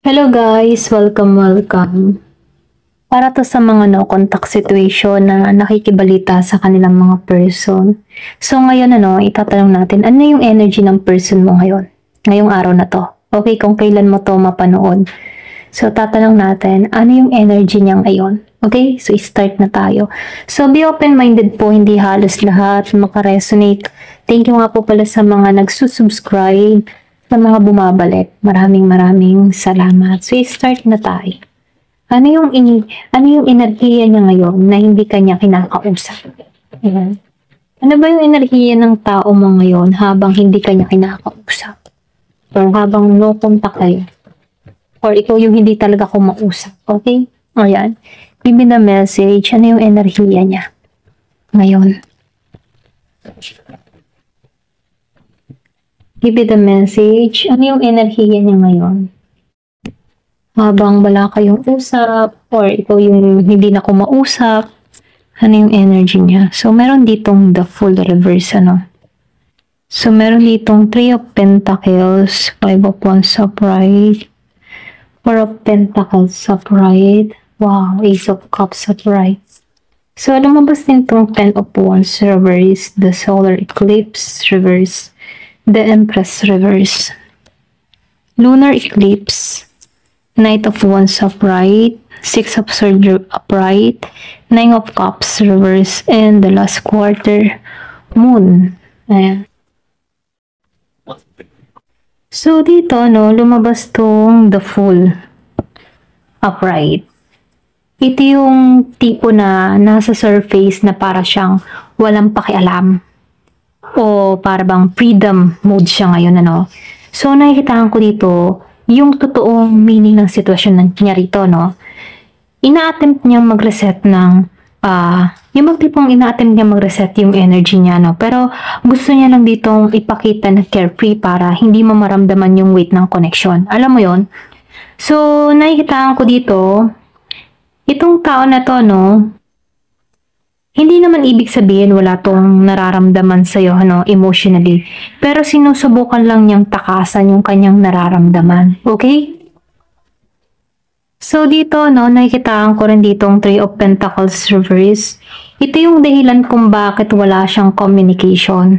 Hello guys, welcome. Para to sa mga no contact situation na nakikibalita sa kanilang mga person. So ngayon itatanong natin ano yung energy ng person mo ngayon, ngayong araw na to. Okay, kung kailan mo to mapanood. So tatanong natin ano yung energy niya ngayon. Okay, so start na tayo. So be open-minded po, hindi halos lahat makaresonate. Thank you nga po pala sa mga nagsusubscribe, sa mga bumabalik. Maraming salamat. So start na tayo. Ano yung enerhiya niya ngayon na hindi kanya kinakausap? Ayan. Ano ba yung enerhiya ng tao mo ngayon habang hindi kanya kinakausap? Or habang no contact kayo? Or ikaw yung hindi talaga kumausap? Okay? Ayan. Give me the message. Ano yung enerhiya niya ngayon? Give me the message. Ano yung enerhiya niya ngayon? Habang wala kayong usap, or ikaw yung hindi na kumausap, ano yung energy niya? So, meron ditong the full reverse, So, meron ditong 3 of Pentacles, 5 of Wands upright, 4 of Pentacles upright, wow, Ace of Cups upright. So, lumabas din itong 10 of Wands reverse, the solar eclipse reverse, the Empress reverse, lunar eclipse, Knight of Wands upright, 6 of Swords upright, 9 of Cups reverse, and the last quarter, Moon. Ayan. So, dito, lumabas tong the Fool upright. Ito yung tipo na nasa surface na para siyang walang pakialam. O para bang freedom mode siya ngayon, So, nakikitaan ko dito, yung totoong meaning ng sitwasyon niya rito, ina-attempt niyang mag-reset ng, yung tipong ina-attempt niyang mag-reset yung energy niya, pero gusto niya lang ditong ipakita na carefree para hindi mo maramdaman yung weight ng connection. Alam mo yon? So, nakikitaan ko dito, itong tao na to, hindi naman ibig sabihin wala tong nararamdaman sa'yo, emotionally. Pero sinusubukan lang niyang takasan yung kanyang nararamdaman. Okay? So, dito, nakikitaan ko rin ditong 3 of Pentacles reverse. Ito yung dahilan kung bakit wala siyang communication.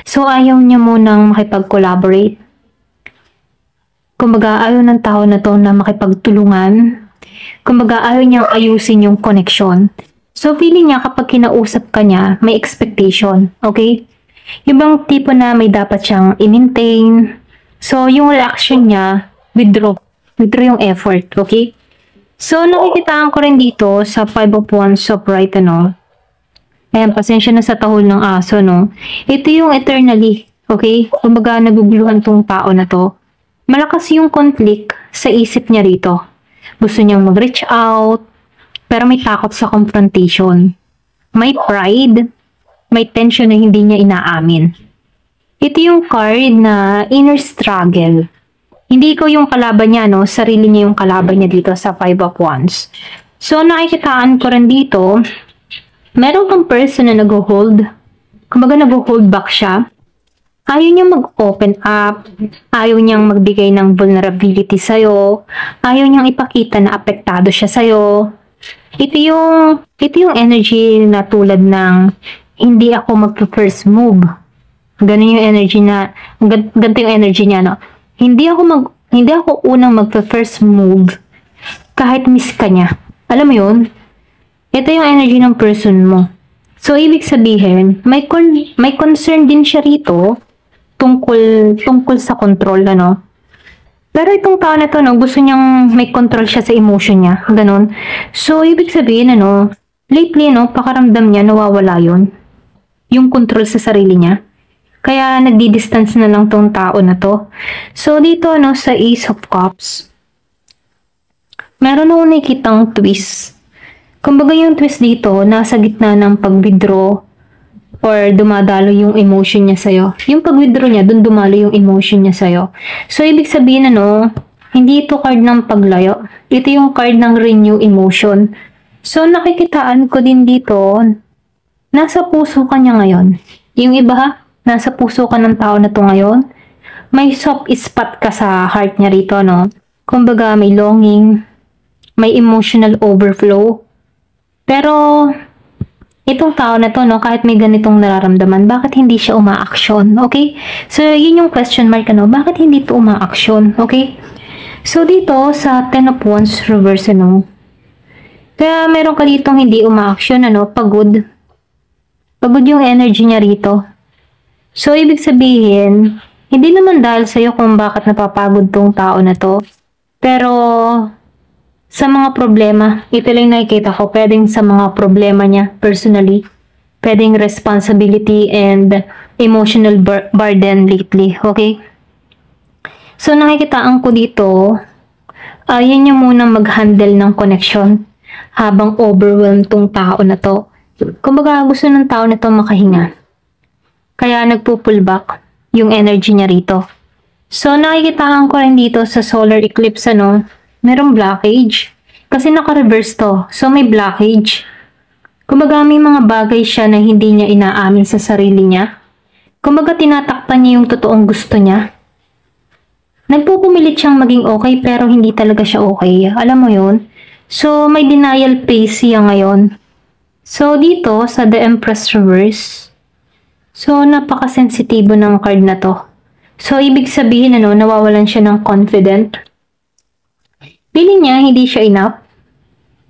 So, ayaw niya munang makipag-collaborate. Kumbaga, ayaw ng tao na to na makipagtulungan. Kumbaga, ayaw niyang ayusin yung connection. So, feeling niya kapag kinausap ka niya, may expectation, okay? Yung bang tipo na may dapat siyang i-maintain. So, yung reaction niya, withdraw yung effort, okay? So, nakikitaan ko rin dito sa 5 of Wands upright, Ayan, pasensya na sa tahol ng aso, Ito yung eternally, okay? Kumbaga, naguguluhan tong tao na to. Malakas yung conflict sa isip niya rito. Gusto niyang mag-reach out, pero may takot sa confrontation. May pride, may tension na hindi niya inaamin. Ito yung card na inner struggle. Hindi ko yung kalaban niya, sarili niya yung kalaban niya dito sa 5 of Wands. So, nakikitaan ko rin dito, meron kang person na nag-hold. Kumbaga, nag-hold back siya. Ayaw niyang mag-open up, ayaw niyang magbigay ng vulnerability sa'yo, ayaw niyang ipakita na apektado siya sa'yo. Ito yung energy na tulad ng hindi ako mag-first move. Ganun yung energy na, ganito yung energy niya, Hindi ako unang mag-first move kahit miss ka niya. Alam mo yun? Ito yung energy ng person mo. So, ibig sabihin, may concern din siya rito tungkol sa control, Pero itong tao na to, gusto niyang may control siya sa emotion niya. Ganon. So, ibig sabihin, lately, pakaramdam niya, nawawala yon yung control sa sarili niya. Kaya, nagdi-distance na lang tong tao na to. So, dito, sa Ace of Cups, meron akong nakikitang twist. Kumbaga yung twist dito, nasa gitna ng pag-withdraw or dumadalo yung emotion niya sa'yo. Yung pag-withdraw niya, dun dumalo yung emotion niya sa'yo. So, ibig sabihin, hindi ito card ng paglayo. Ito yung card ng renew emotion. So, nakikitaan ko din dito, nasa puso ka niya ngayon. Yung iba, nasa puso ka ng tao na to ngayon. May soft spot ka sa heart niya rito, Kumbaga, may longing, may emotional overflow. Pero, itong tao na to, no, kahit may ganitong nararamdaman, bakit hindi siya umaaksyon? Okay? So, yun yung question mark, ano? Bakit hindi to umaaksyon? Okay? So, dito, sa Ten of Wands reverse, ano? Kaya, meron ka ditong hindi umaaksyon, ano? Pagod. Pagod yung energy niya rito. So, ibig sabihin, hindi naman dahil sa'yo kung bakit napapagod tong tao na to. Pero, sa mga problema, ito lang nakikita ko, pwedeng sa mga problema niya personally, pwedeng responsibility and emotional burden lately, okay? So, nakikitaan ko dito, yun yung munang mag-handle ng connection habang overwhelmed tong tao na to. Kumbaga, gusto ng tao na to makahinga. Kaya nagpo-pull back yung energy niya rito. So, nakikitaan ko rin dito sa solar eclipse, ano, merong blockage. Kasi naka-reverse to. So, may blockage. Kumbaga, may mga bagay siya na hindi niya inaamin sa sarili niya. Kumbaga, tinatakpan niya yung totoong gusto niya. Nagpupumilit siyang maging okay, pero hindi talaga siya okay. Alam mo yun? So, may denial phase siya ngayon. So, dito, sa The Empress Reverse, so, napaka-sensitibo ng card na to. So, ibig sabihin, ano, nawawalan siya ng confident. Feeling niya, hindi siya enough.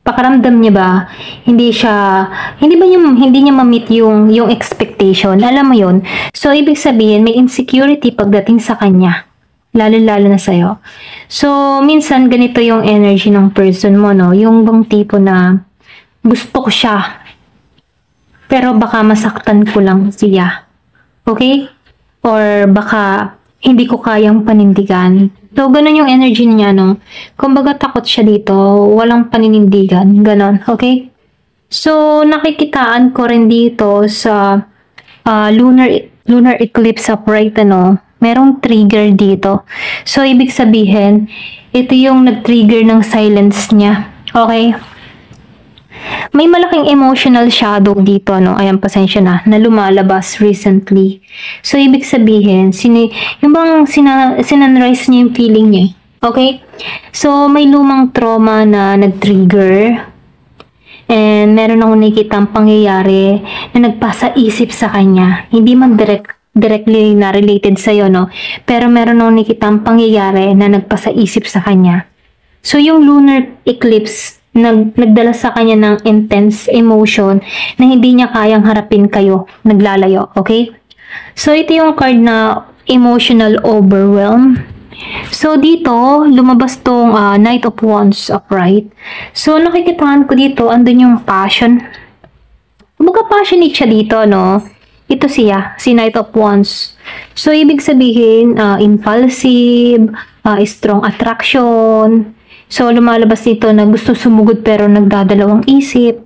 Pakaramdam niya ba, hindi niya ma-meet yung expectation. Alam mo yun? So, ibig sabihin, may insecurity pagdating sa kanya. Lalo-lalo na sa'yo. So, minsan, ganito yung energy ng person mo, no? Yung bang tipo na, gusto ko siya, pero baka masaktan ko lang siya. Okay? Or baka hindi ko kayang panindigan. So, ganun yung energy niya, no? Kumbaga, takot siya dito. Walang paninindigan. Ganon. Okay? So, nakikitaan ko rin dito sa lunar eclipse upright, ano? Merong trigger dito. So, ibig sabihin, ito yung nag-trigger ng silence niya. Okay? May malaking emotional shadow dito, no? Ayan, pasensya na lumalabas recently. So, ibig sabihin, yung bang sinunrise niya yung feeling niya. Okay? So, may lumang trauma na nag-trigger. And meron akong nakikitang pangyayari na nagpasa-isip sa kanya. Hindi man directly na related sa'yo, no? Pero meron akong nakikitang pangyayari na nagpasa-isip sa kanya. So, yung lunar eclipse, nagdala sa kanya ng intense emotion na hindi niya kayang harapin kayo, naglalayo, okay? So, ito yung card na emotional overwhelm. So, dito, lumabas tong Knight of Wands upright. So, nakikitaan ko dito, andun yung passion. Kumbaga passionate siya dito, no? Ito siya, si Knight of Wands. So, ibig sabihin, impulsive, strong attraction. So, lumalabas dito na gusto sumugod pero nagdadalawang isip.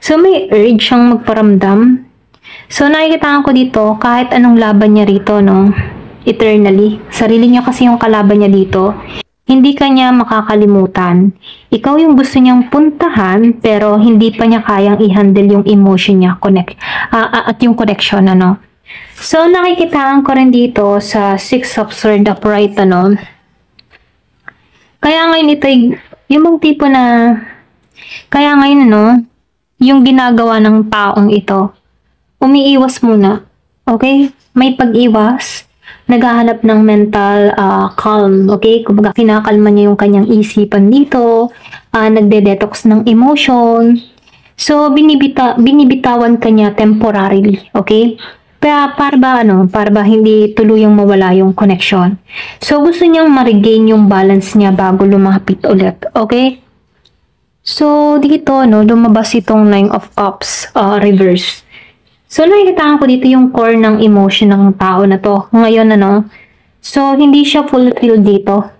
So, may urge siyang magparamdam. So, nakikitaan ko dito, kahit anong laban niya rito, no? Eternally. Sarili niya kasi yung kalaban niya dito. Hindi kanya makakalimutan. Ikaw yung gusto niyang puntahan, pero hindi pa niya kayang i-handle yung emotion niya, at yung connection, ano? So, nakikitaan ko rin dito sa Six of Swords upright, ano? Kaya ngayon ito, yung bang tipo na, kaya ngayon, ano, yung ginagawa ng taong ito, umiiwas muna, okay? May pag-iwas, naghahanap ng mental calm, okay? Kumbaga, kinakalma niya yung kanyang isipan dito, nagde-detox ng emotion, so, binibitawan kanya temporarily, okay? Kaya para ba hindi tuluyang mawala yung connection. So, gusto niyang ma-regain yung balance niya bago lumapit ulit. Okay? So, dito, no, lumabas itong Nine of Cups reverse. So, nakikitaan ko dito yung core ng emotion ng tao na to. Ngayon, ano, so, hindi siya fulfilled dito.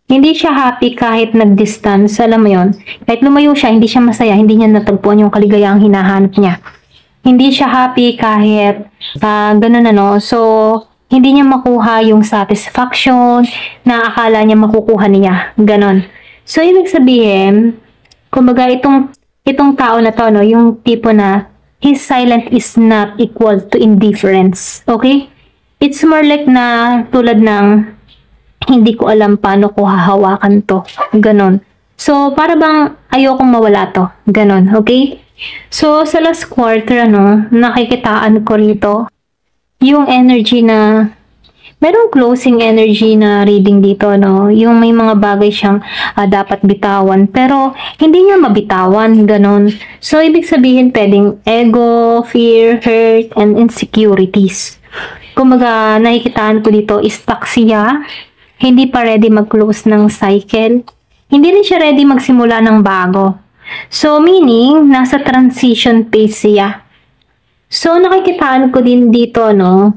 Hindi siya happy kahit nag-distance. Alam mo yon, kahit lumayo siya, hindi siya masaya. Hindi niya natagpuan yung kaligayang hinahanap niya. Hindi siya happy kahit ganun, ano. So, hindi niya makuha yung satisfaction na akala niya makukuha niya. Ganon. So, ibig sabihin, kumbaga itong tao na to, no, yung tipo na his silent is not equal to indifference. Okay? It's more like na tulad ng Hindi ko alam paano ko hahawakan to. Ganon. So, para bang ayokong mawala to. Ganon, okay? So, sa last quarter, nakikitaan ko rito yung energy na merong closing energy na reading dito, no? Yung may mga bagay siyang dapat bitawan, pero hindi niya mabitawan, ganon. So, ibig sabihin, pwedeng ego, fear, hurt, and insecurities. Kumbaga, nakikitaan ko dito, stuck siya, hindi pa ready mag-close ng cycle, hindi rin siya ready magsimula ng bago. So, meaning, nasa transition phase siya. So, nakikitaan ko din dito, no?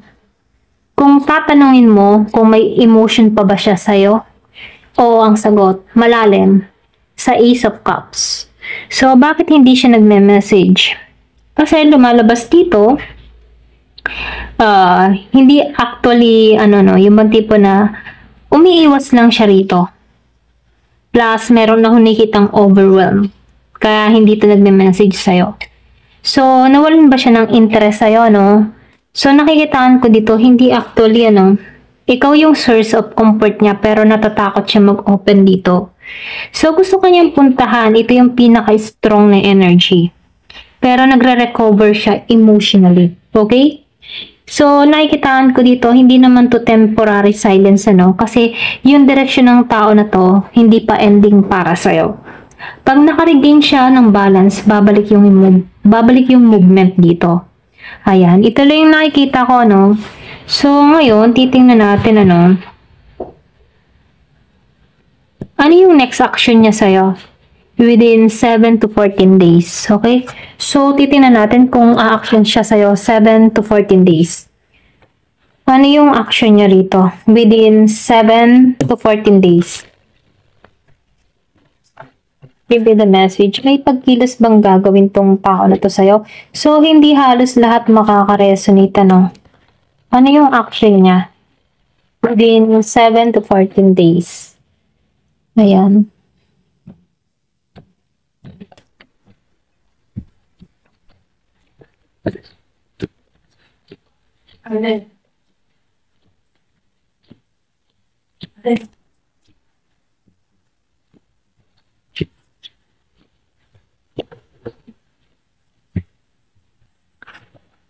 Kung tatanungin mo kung may emotion pa ba siya sa'yo, o ang sagot, malalim, sa Ace of Cups. So, bakit hindi siya nagme-message? Kasi lumalabas dito, hindi actually, yung bang tipo na umiiwas lang siya rito. Plus, meron na nakikitang overwhelm. Kaya hindi ito nagme-message sa'yo. So, nawalan ba siya ng interest sa'yo, no? So, nakikitaan ko dito, hindi actually, ikaw yung source of comfort niya, pero natatakot siya mag-open dito. So, gusto kanyang puntahan, ito yung pinaka-strong na energy. Pero nagre-recover siya emotionally. Okay? So, nakikitaan ko dito, hindi naman to temporary silence, kasi yung direction ng tao na to, hindi pa ending para sa'yo. Pag nakaregain siya ng balance, babalik yung movement dito. Ayan, ito lang yung nakikita ko, So, ngayon, titingnan natin, ano yung next action niya sa'yo? Within 7 to 14 days, okay? So, titingnan natin kung a-action siya sa'yo 7 to 14 days. Ano yung action niya rito? Within 7 to 14 days. Give me the message. May pagkilos bang gagawin tong tao na to sa'yo? So, hindi halos lahat makaka-resonate, Ano yung action niya? Within 7 to 14 days. Ayan. Ayan.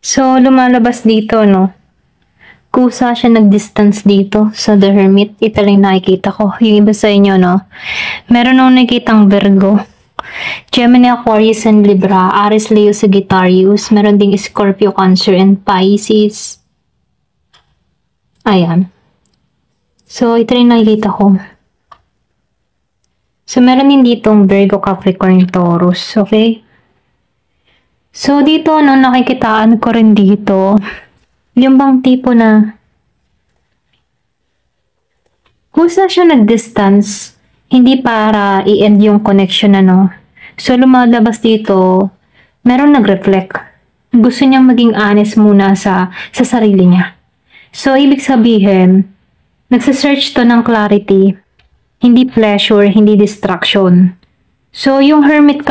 So, lumalabas dito, Kusa siya nag-distance dito sa The Hermit. Ito lang nakikita ko. Yung iba sa inyo, Meron akong nakikitang Virgo, Gemini, Aquarius, and Libra, Aries, Leo, Sagittarius. Meron ding Scorpio, Cancer, and Pisces. Ayan. So, ito lang nakikita ko. So, meron din ditong Virgo, Capricorn, Taurus. Okay? So, dito, nakikitaan ko rin dito, yung bang tipo na kusa siya nag-distance, hindi para i-end yung connection, So, lumalabas dito, meron nag-reflect. Gusto niyang maging honest muna sa sarili niya. So, ibig sabihin, nagsa-search to ng clarity, hindi pleasure, hindi distraction. So, yung Hermit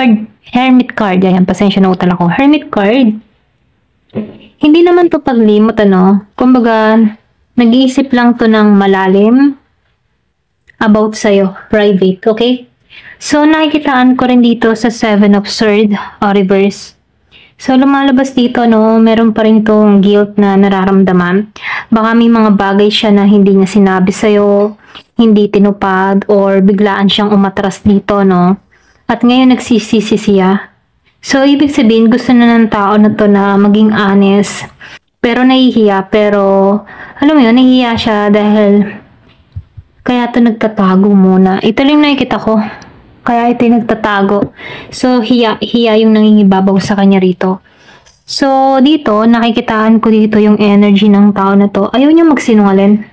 card, ayan, pasensya na utal ako. Hermit card, hindi naman to paglimot, Kumbaga, nag-iisip lang to ng malalim about sa'yo, private, okay? So, nakikitaan ko rin dito sa 7 of Swords, reverse. So, lumalabas dito, meron pa rin tong guilt na nararamdaman. Baka may mga bagay siya na hindi niya sinabi sa'yo, hindi tinupad, or biglaan siyang umatras dito, At ngayon nagsisisi siya. So, ibig sabihin, gusto na ng tao na to na maging honest. Pero nahihiya, pero, alam mo yun, nahihiya siya dahil kaya to nagtatago muna. Ito lang nakikita ko. Kaya ito yung nagtatago. So, hiya yung nangingibabaw sa kanya rito. So, dito, nakikitaan ko dito yung energy ng tao na to. Ayaw niya magsinungaling.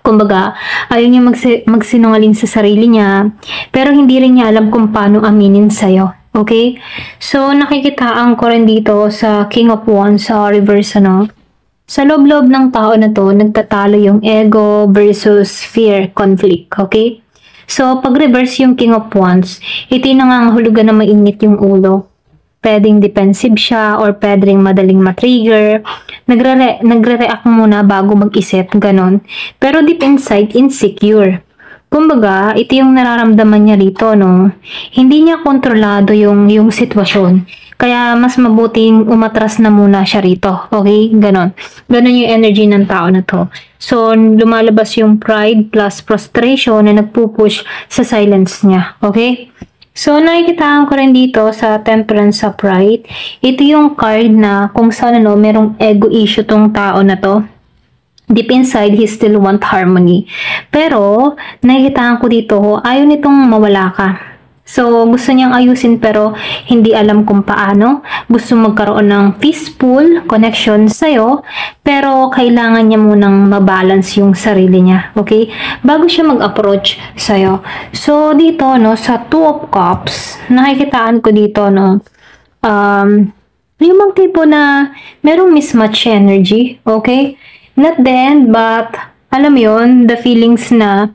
Kumbaga, ayaw niya magsinungaling sa sarili niya, pero hindi rin niya alam kung paano aminin sa'yo. Okay? So, nakikitaan ko rin dito sa King of Wands sa reverse, Sa loob-loob ng tao na to, nagtatalo yung ego versus fear conflict. Okay? So, pag reverse yung King of Wands, ito yung nangangahulugan na mainit yung ulo. pwedeng defensive siya or pwedeng madaling matrigger. Nagre-react muna bago mag-isip, ganon. Pero deep inside, insecure. Kumbaga, ito yung nararamdaman niya rito, no? Hindi niya kontrolado yung sitwasyon. Kaya mas mabuting umatras na muna siya rito. Okay? Ganon. Ganon yung energy ng tao na to. So, lumalabas yung pride plus frustration na nagpupush sa silence niya. Okay? So, nakikitaan ko rin dito sa Temperance sa Pride. Ito yung card na kung saan merong ego issue tong tao na to. Deep inside, he still want harmony. Pero, nakikitaan ko dito, ayaw nitong mawala ka. So, gusto niyang ayusin pero hindi alam kung paano. Gusto magkaroon ng peaceful connection sa'yo, pero kailangan niya munang mabalance yung sarili niya, okay? Bago siya mag-approach sa'yo. So, dito, sa Two of Cups, nakikitaan ko dito, yung mga tipo na merong mismatch energy, okay? Not the end, but alam mo yun, the feelings na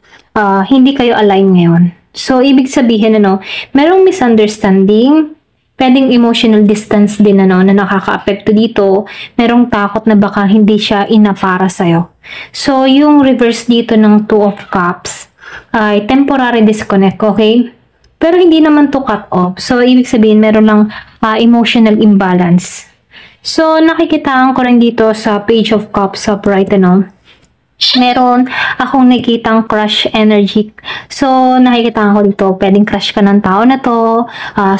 hindi kayo align ngayon. So, ibig sabihin, merong misunderstanding, pwedeng emotional distance din, na nakaka-apekto dito. Merong takot na baka hindi siya para sa'yo. So, yung reverse dito ng Two of Cups ay temporary disconnect, okay? Pero hindi naman to cut off. So, ibig sabihin, meron lang emotional imbalance. So, nakikitaan ko rin dito sa Page of Cups upright, meron akong nakikitang crush energy. So, nakikita ko dito, pwedeng crush ka ng tao na to,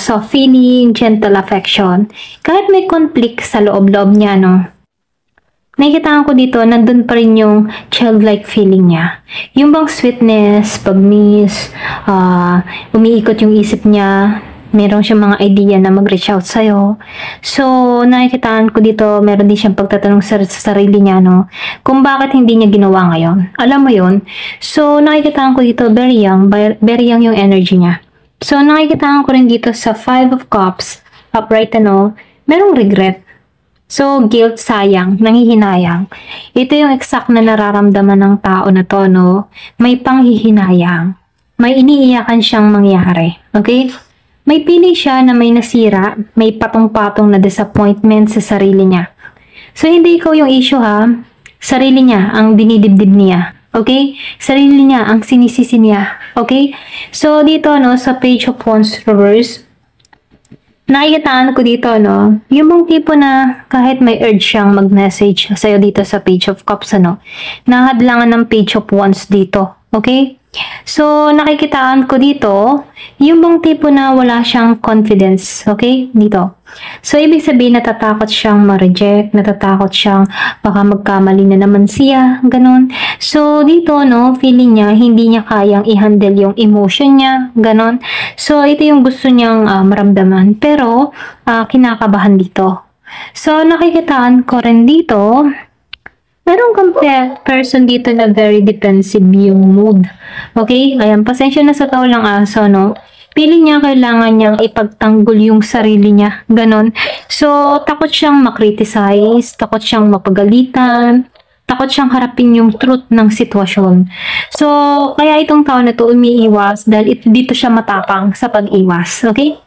soft feeling, gentle affection. Kahit may conflict sa loob-loob niya, nakikita ko dito, nandun pa rin yung childlike feeling niya. Yung bang sweetness, pag-miss, umiikot yung isip niya, meron siyang mga idea na mag-reach out sa'yo. So, nakikitaan ko dito, meron din siyang pagtatanong sa sarili niya, kung bakit hindi niya ginawa ngayon. Alam mo yun? So, nakikitaan ko dito, very young yung energy niya. So, nakikitaan ko rin dito sa Five of Cups, upright, merong regret. So, guilt, sayang, nanghihinayang. Ito yung exact na nararamdaman ng tao na to, May panghihinayang. May iniiyakan siyang mangyari. Okay? May pili siya na may nasira, may patong-patong na disappointment sa sarili niya. So, hindi ikaw yung issue, ha? Sarili niya ang dinidibdib niya. Okay? Sarili niya ang sinisisi niya. Okay? So, dito, sa Page of Wands reverse, nakikitaan ko dito, yung bang tipo na kahit may urge siyang mag-message sa'yo dito sa Page of Cups, nahadlangan ng Page of Wands dito. Okay? So, nakikitaan ko dito, yung bang tipo na wala siyang confidence, okay? Dito. So, ibig sabihin, natatakot siyang ma-reject, natatakot siyang baka magkamali na naman siya, ganun. So, dito, feeling niya, hindi niya kayang i-handle yung emotion niya, ganun. So, ito yung gusto niyang maramdaman, pero kinakabahan dito. So, nakikitaan ko rin dito, meron kang person dito na very defensive yung mood. Okay? Ayan, pasensya na sa tao lang aso, Feeling niya kailangan niyang ipagtanggol yung sarili niya. Ganon. So, takot siyang makriticize, takot siyang mapagalitan, takot siyang harapin yung truth ng sitwasyon. So, kaya itong tao na to umiiwas dahil dito siya matapang sa pag-iwas. Okay?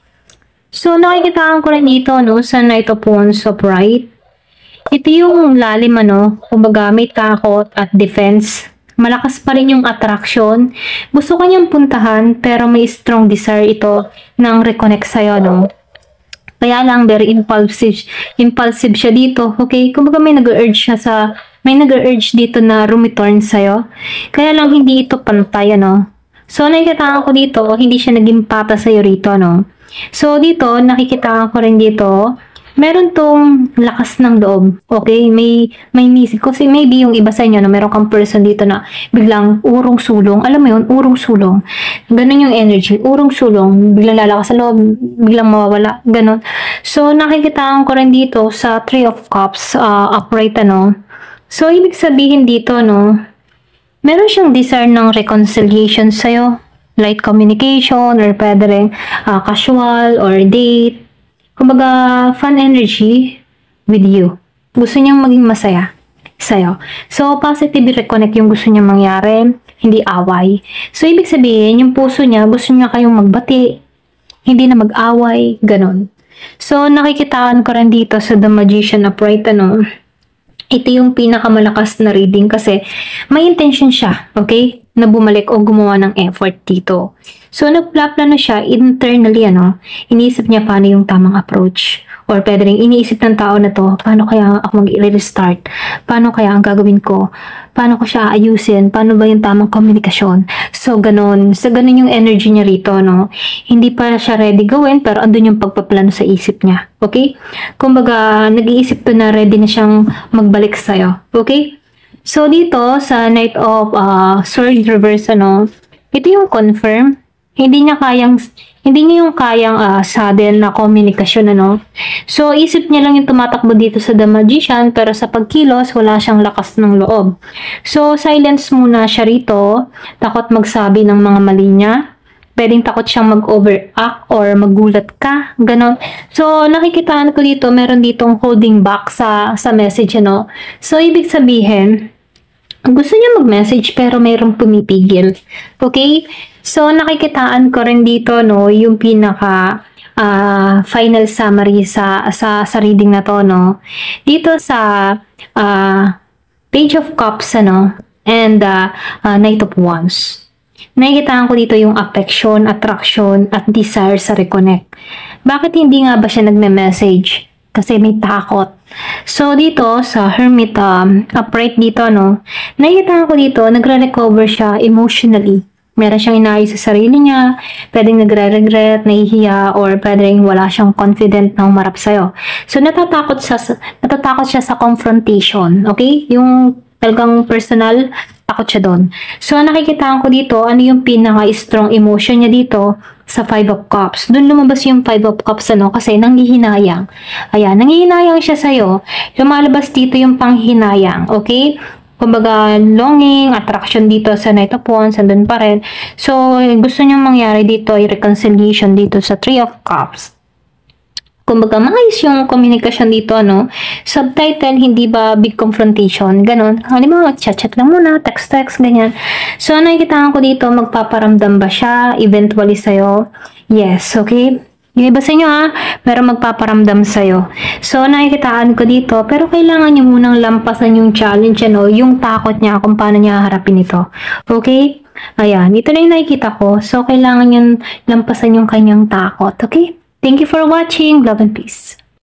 So, nakikitaan ko rin dito, sa Knight of Wands upright. Ito yung lalim, kumbaga may takot at defense. Malakas pa rin yung attraction. Gusto kanyang puntahan, pero may strong desire ito ng reconnect sa'yo, Kaya lang, very impulsive siya dito, okay? Kumbaga may nag-urge dito na return sa'yo. Kaya lang, hindi ito pantay, So, nakikita ko dito, hindi siya naging pata sa'yo rito, So, dito, nakikita ko rin dito, meron tong lakas ng loob. Okay? May missing. Kasi maybe yung iba sa inyo, meron kang person dito na biglang urong-sulong. Alam mo yun? Urong-sulong. Ganun yung energy. Urong-sulong. Biglang lalakas sa loob. Biglang mawawala. Ganun. So, nakikitaan ko rin dito sa Three of Cups, upright, So, ibig sabihin dito, meron siyang desire ng reconciliation sa'yo. Like communication, or pwede rin casual, or date. Kumbaga, fun energy with you. Gusto niyang maging masaya sa'yo. So, positive reconnect yung gusto niyang mangyari, hindi away. So, ibig sabihin, yung puso niya, gusto niya kayong magbati, hindi na mag-away, ganon. So, nakikitaan ko rin dito sa The Magician Upright, ano, ito yung pinakamalakas na reading kasi may intention siya, okay? Na bumalik o gumawa ng effort dito. So, nagplano siya internally, ano, iniisip niya paano yung tamang approach. Or pwede rin iniisip ng tao na to, paano kaya ako mag-restart? Paano kaya ang gagawin ko? Paano ko siya ayusin? Paano ba yung tamang komunikasyon? So, ganun. So, ganun yung energy niya rito, no? Hindi pa siya ready gawin, pero andun yung pagpaplano sa isip niya. Okay? Kumbaga, nag-iisip to na ready na siyang magbalik sa'yo. Okay? So, dito, sa Knight of Sword Reverse, ano, ito yung confirm. Hindi niya yung kayang sudden na komunikasyon, ano. So, isip niya lang yung tumatakbo dito sa The Magician, pero sa pagkilos, wala siyang lakas ng loob. So, silence muna siya rito. Takot magsabi ng mga mali niya. Pwedeng takot siyang mag-overact or magulat ka. Ganon. So, nakikitaan ko dito, meron ditong holding back sa message, ano. So, ibig sabihin, gusto niya mag-message pero mayroong pumipigil. Okay? So, nakikitaan ko rin dito, no, yung pinaka final summary sa reading na to, no. Dito sa Page of Cups, ano, and Knight of Wands. Nakikitaan ko dito yung affection, attraction, at desire sa reconnect. Bakit hindi nga ba siya nagme-message? Kasi may takot. So, dito sa Hermit Upright dito, no, nakikita ko dito, nagre-recover siya emotionally. Meron siyang inaayos sa sarili niya, pwedeng nagre-regret, nahihiya, or pwedeng wala siyang confident na humarap sa'yo. So, natatakot siya sa confrontation, okay? Yung talagang personal, takot siya doon. So, nakikita ko dito, ano yung pinaka-strong emotion niya dito sa Five of Cups. Doon lumabas yung Five of Cups, ano, kasi nanghihinayang. Ayan, nanghihinayang siya sa'yo. Lumalabas dito yung panghinayang, okay? Kumbaga, longing, attraction dito sa Knight of Wands, andun pa rin. So, gusto niyang mangyari dito ay reconciliation dito sa Three of Cups. Kumbaga, maayos yung communication dito, no? Subtitle, hindi ba big confrontation? Ganon. Halimbawa, chat-chat lang muna, text-text, ganyan. So, nakikita ko dito, magpaparamdam ba siya eventually sa'yo? Yes, okay? Yung iba sa inyo pero magpaparamdam sa'yo. So, nakikitaan ko dito, pero kailangan nyo munang lampasan yung challenge, ano, yung takot niya kung paano niya harapin ito. Okay? Ayan, ito na yung nakikita ko. So, kailangan nyo lampasan yung kanyang takot. Okay? Thank you for watching. Love and peace.